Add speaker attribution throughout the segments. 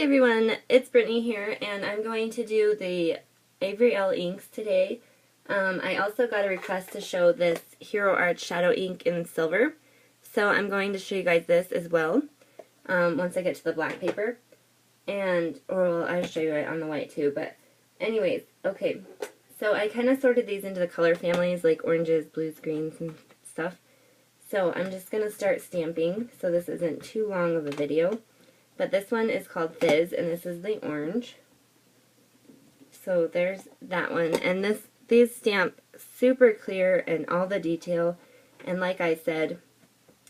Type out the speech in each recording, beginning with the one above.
Speaker 1: Hi everyone, it's Brittany here, and I'm going to do the Avery Elle inks today. I also got a request to show this Hero Art Shadow ink in silver, so I'm going to show you guys this as well once I get to the black paper. Or I'll show you it on the white too, but anyways, okay. So I kind of sorted these into the color families, like oranges, blues, greens, and stuff. So I'm just going to start stamping, so this isn't too long of a video. But this one is called Fizz, and this is the orange. So there's that one. And these stamp super clear and all the detail. And like I said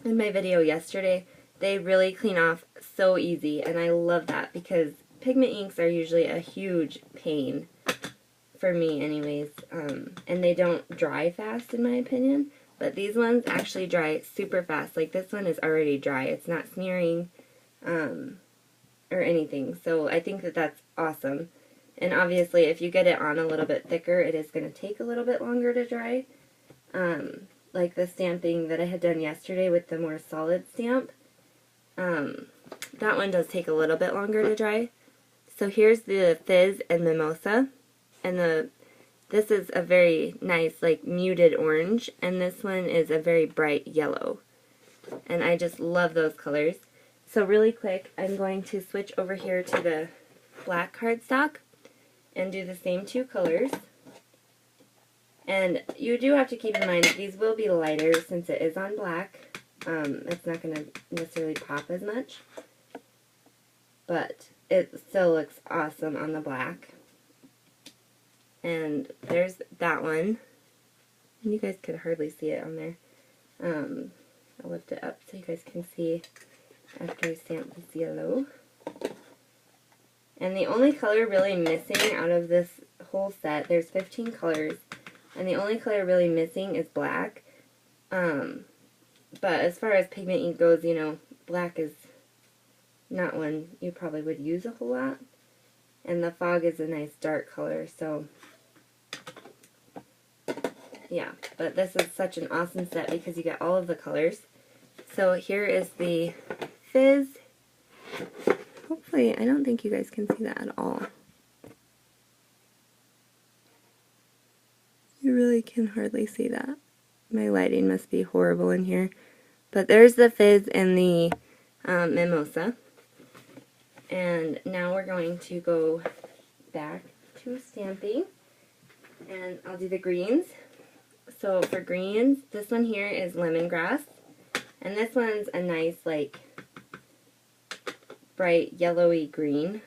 Speaker 1: in my video yesterday, they really clean off so easy. And I love that because pigment inks are usually a huge pain for me anyways. And they don't dry fast in my opinion. But these ones actually dry super fast. Like this one is already dry. It's not smearing. Or anything. So I think that that's awesome. And obviously if you get it on a little bit thicker, it is going to take a little bit longer to dry. Like the stamping that I had done yesterday with the more solid stamp. That one does take a little bit longer to dry. So here's the Fizz and Mimosa. And this is a very nice like muted orange. And this one is a very bright yellow. And I just love those colors. So really quick, I'm going to switch over here to the black cardstock and do the same two colors. And you do have to keep in mind these will be lighter since it is on black. It's not going to necessarily pop as much, but it still looks awesome on the black. And there's that one. And you guys could hardly see it on there. I'll lift it up so you guys can see after I stamp this yellow. And the only color really missing out of this whole set, there's 15 colors, and the only color really missing is black. But as far as pigment ink goes, you know, black is not one you probably would use a whole lot. And the Fog is a nice dark color, so yeah. But this is such an awesome set because you get all of the colors. So here is the Fizz. Hopefully, I don't think you guys can see that at all. You really can hardly see that. My lighting must be horrible in here. But there's the Fizz and the Mimosa. And now we're going to go back to stamping. And I'll do the greens. So for greens, this one here is Lemongrass. And this one's a nice, like, bright yellowy green.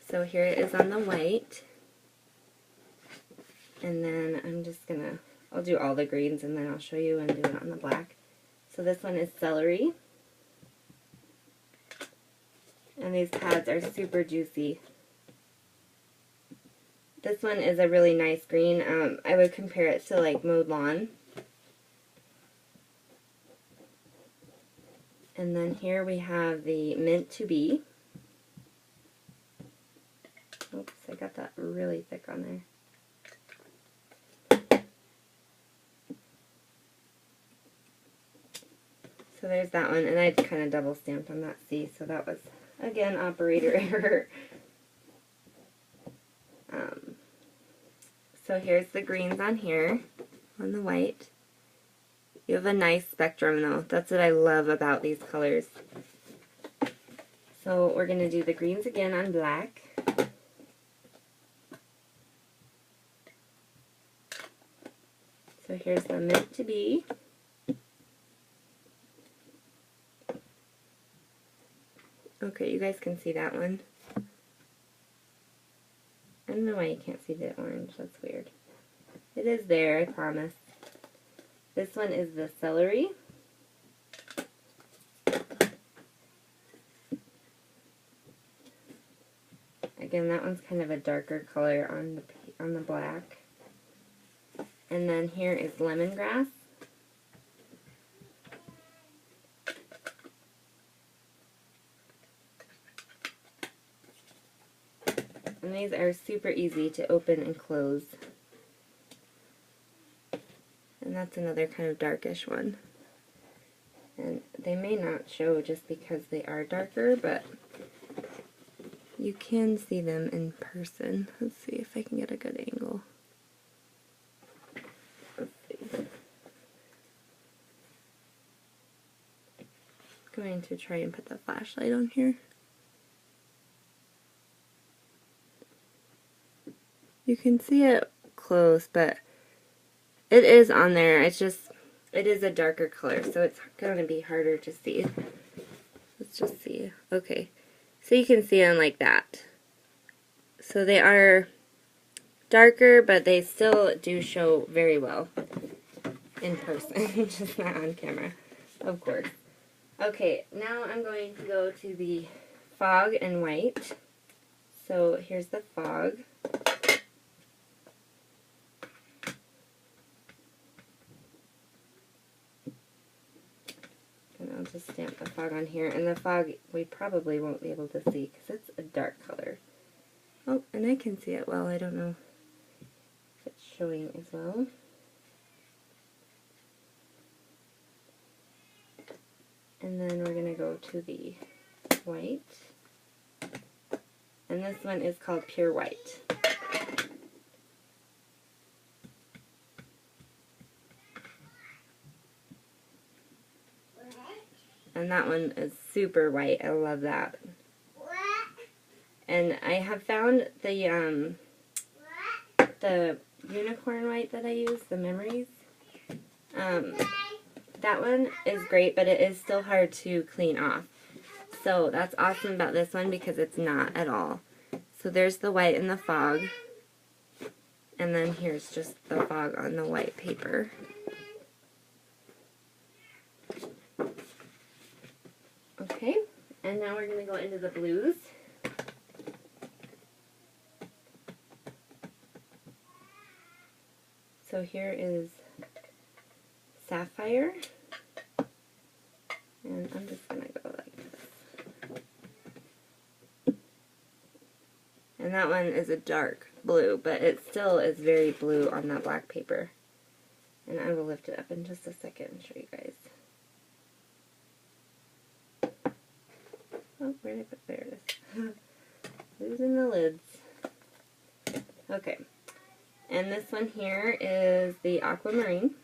Speaker 1: So here it is on the white. And then I'm just gonna, I'll do all the greens and then I'll show you and do it on the black. So this one is Celery. And these pads are super juicy. This one is a really nice green. I would compare it to like Mowed Lawn. And then here we have the Mint to Be. Oops, I got that really thick on there. So there's that one, and I kind of double stamped on that C, so that was, again, operator error. So here's the greens on here, on the white. You have a nice spectrum though. That's what I love about these colors. So we're going to do the greens again on black. So here's the Mint to Be. Okay, you guys can see that one. I don't know why you can't see the orange. That's weird. It is there, I promise. This one is the Celery. Again, that one's kind of a darker color on the black. And then here is Lemongrass. And these are super easy to open and close. And that's another kind of darkish one. And they may not show just because they are darker, but you can see them in person. Let's see if I can get a good angle. Let's see. I'm going to try and put the flashlight on here. You can see it close, but it is on there. It's just, it is a darker color, so it's going to be harder to see. Let's just see. Okay, so you can see them like that. So they are darker, but they still do show very well in person, just not on camera, of course. Okay, now I'm going to go to the fog and white. So here's the fog. And I'll just stamp the fog on here. And the fog we probably won't be able to see because it's a dark color. Oh, and I can see it well. I don't know if it's showing as well. And then we're going to go to the white. And this one is called Pure White. And that one is super white. I love that. And I have found the unicorn white that I use, the Memories. That one is great, but it is still hard to clean off. So that's awesome about this one because it's not at all. So there's the white in the fog. And then here's just the fog on the white paper. Okay, and now we're going to go into the blues. So here is Sapphire. And I'm just going to go like this. And that one is a dark blue, but it still is very blue on that black paper. And I will lift it up in just a second and show you guys. Oh, where did I put? There it is. Losing the lids. Okay. And this one here is the Aquamarine.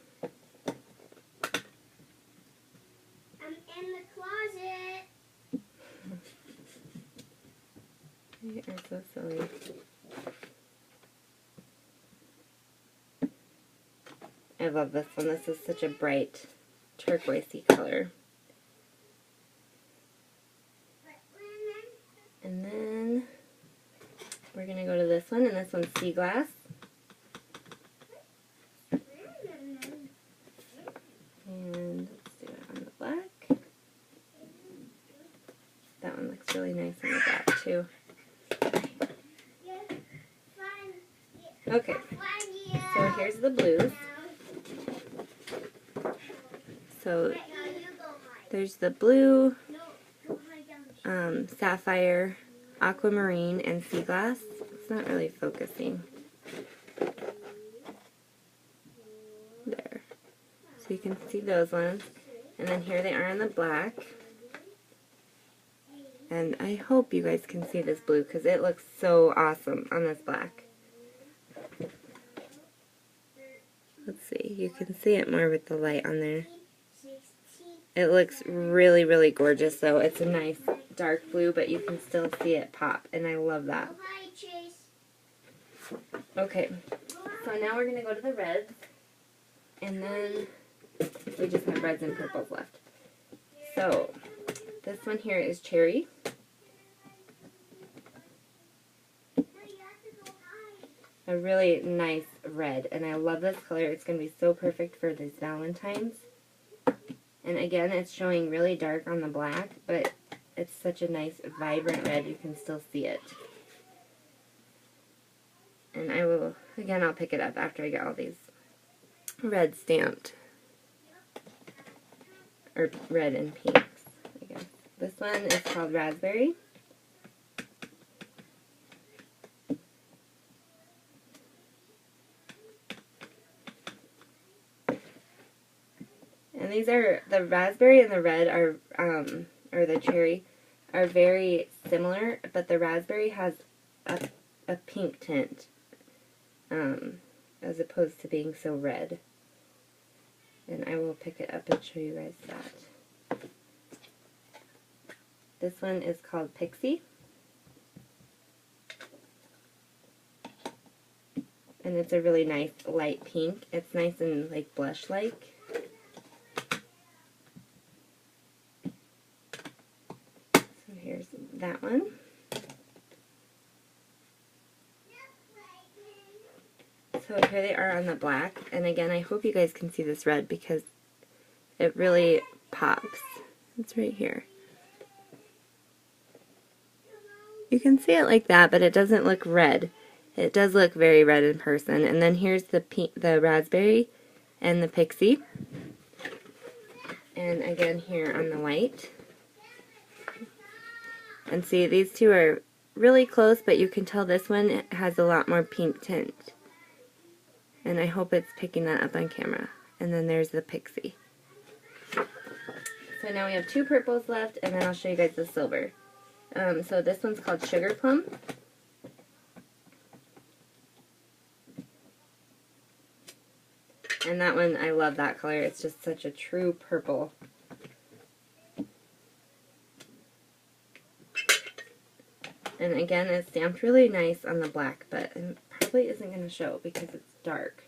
Speaker 2: I'm in the closet.
Speaker 1: You are so silly. I love this one. This is such a bright turquoisey color. And then we're going to go to this one, and this one's Sea Glass. And let's do it on the black. That one looks really nice on the black too. Okay, so here's the blues. So there's the blue, sapphire, aquamarine, and sea glass. It's not really focusing. There. So you can see those ones. And then here they are in the black. And I hope you guys can see this blue because it looks so awesome on this black. Let's see, you can see it more with the light on there. It looks really, really gorgeous though. It's a nice dark blue, but you can still see it pop, and I love that. Okay, so now we're going to go to the reds, and then we just have reds and purples left. So, this one here is Cherry. A really nice red, and I love this color. It's going to be so perfect for these Valentines. And again, it's showing really dark on the black, but it's such a nice vibrant red, you can still see it. And I will, again, I'll pick it up after I get all these red stamped. Or red and pinks, I guess. This one is called Raspberry. And these are, the raspberry and the red are, or the cherry, are very similar, but the raspberry has a pink tint, as opposed to being so red. And I will pick it up and show you guys that. This one is called Pixie. And it's a really nice light pink. It's nice and like blush-like. So here's that one. So here they are on the black. And again, I hope you guys can see this red because it really pops. It's right here. You can see it like that, but it doesn't look red. It does look very red in person. And then here's the raspberry and the pixie. And again here on the white. And see, these two are really close, but you can tell this one has a lot more pink tint. And I hope it's picking that up on camera. And then there's the pixie. So now we have two purples left, and then I'll show you guys the silver. So this one's called Sugar Plum. And that one, I love that color. It's just such a true purple. And again, it's stamped really nice on the black, but it probably isn't going to show because it's dark.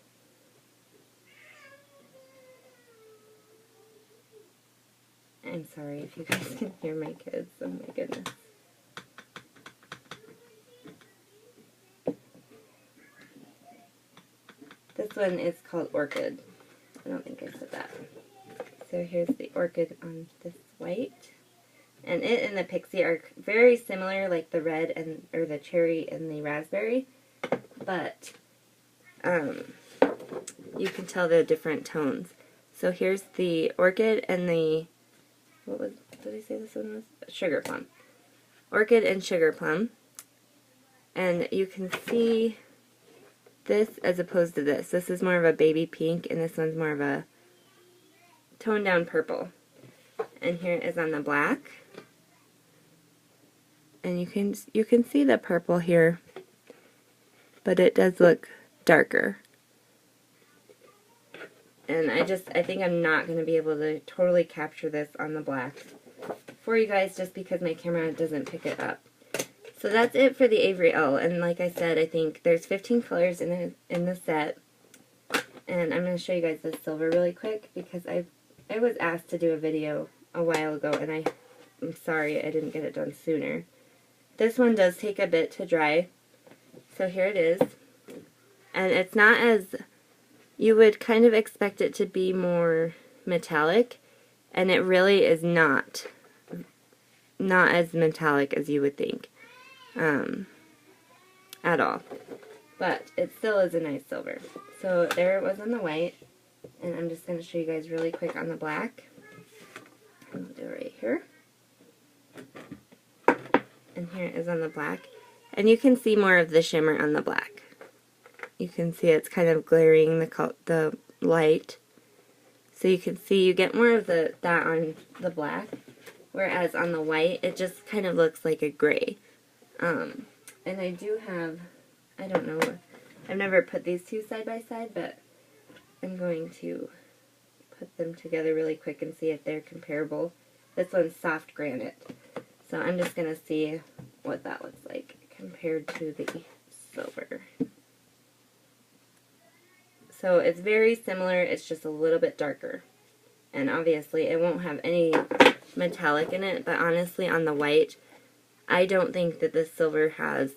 Speaker 1: I'm sorry if you guys can hear my kids. Oh my goodness. This one is called Orchid. I don't think I said that. So here's the orchid on this white. And it and the pixie are very similar, like the red and or the cherry and the raspberry. But you can tell the different tones. So here's the orchid and the, what did I say this one was? Sugar Plum. Orchid and Sugar Plum. And you can see this as opposed to this. This is more of a baby pink, and this one's more of a toned down purple. And here it is on the black. And you can see the purple here, but it does look darker. And I think I'm not going to be able to totally capture this on the black for you guys just because my camera doesn't pick it up. So that's it for the Avery Elle. And like I said, I think there's 15 colors in the set. And I'm going to show you guys the silver really quick because I was asked to do a video a while ago and I'm sorry I didn't get it done sooner. This one does take a bit to dry. So here it is. And it's not as, you would kind of expect it to be more metallic, and it really is not as metallic as you would think at all. But it still is a nice silver. So there it was on the white, and I'm just going to show you guys really quick on the black. And we'll do it right here. And here it is on the black. And you can see more of the shimmer on the black. You can see it's kind of glaring the light. So you can see you get more of that on the black. Whereas on the white, it just kind of looks like a gray. And I do have, I don't know, I've never put these two side by side, but I'm going to put them together really quick and see if they're comparable. This one's soft granite. So I'm just going to see what that looks like compared to the silver. So it's very similar, it's just a little bit darker. And obviously it won't have any metallic in it, but honestly on the white, I don't think that this silver has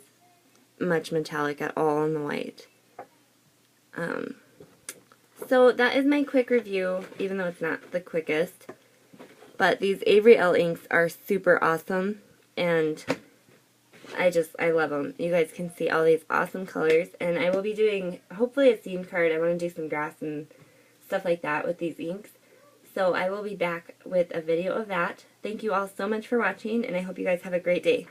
Speaker 1: much metallic at all on the white. So that is my quick review, even though it's not the quickest. But these Avery Elle inks are super awesome, and I love them. You guys can see all these awesome colors, and I will be doing, hopefully, a theme card. I want to do some grass and stuff like that with these inks. So I will be back with a video of that. Thank you all so much for watching, and I hope you guys have a great day.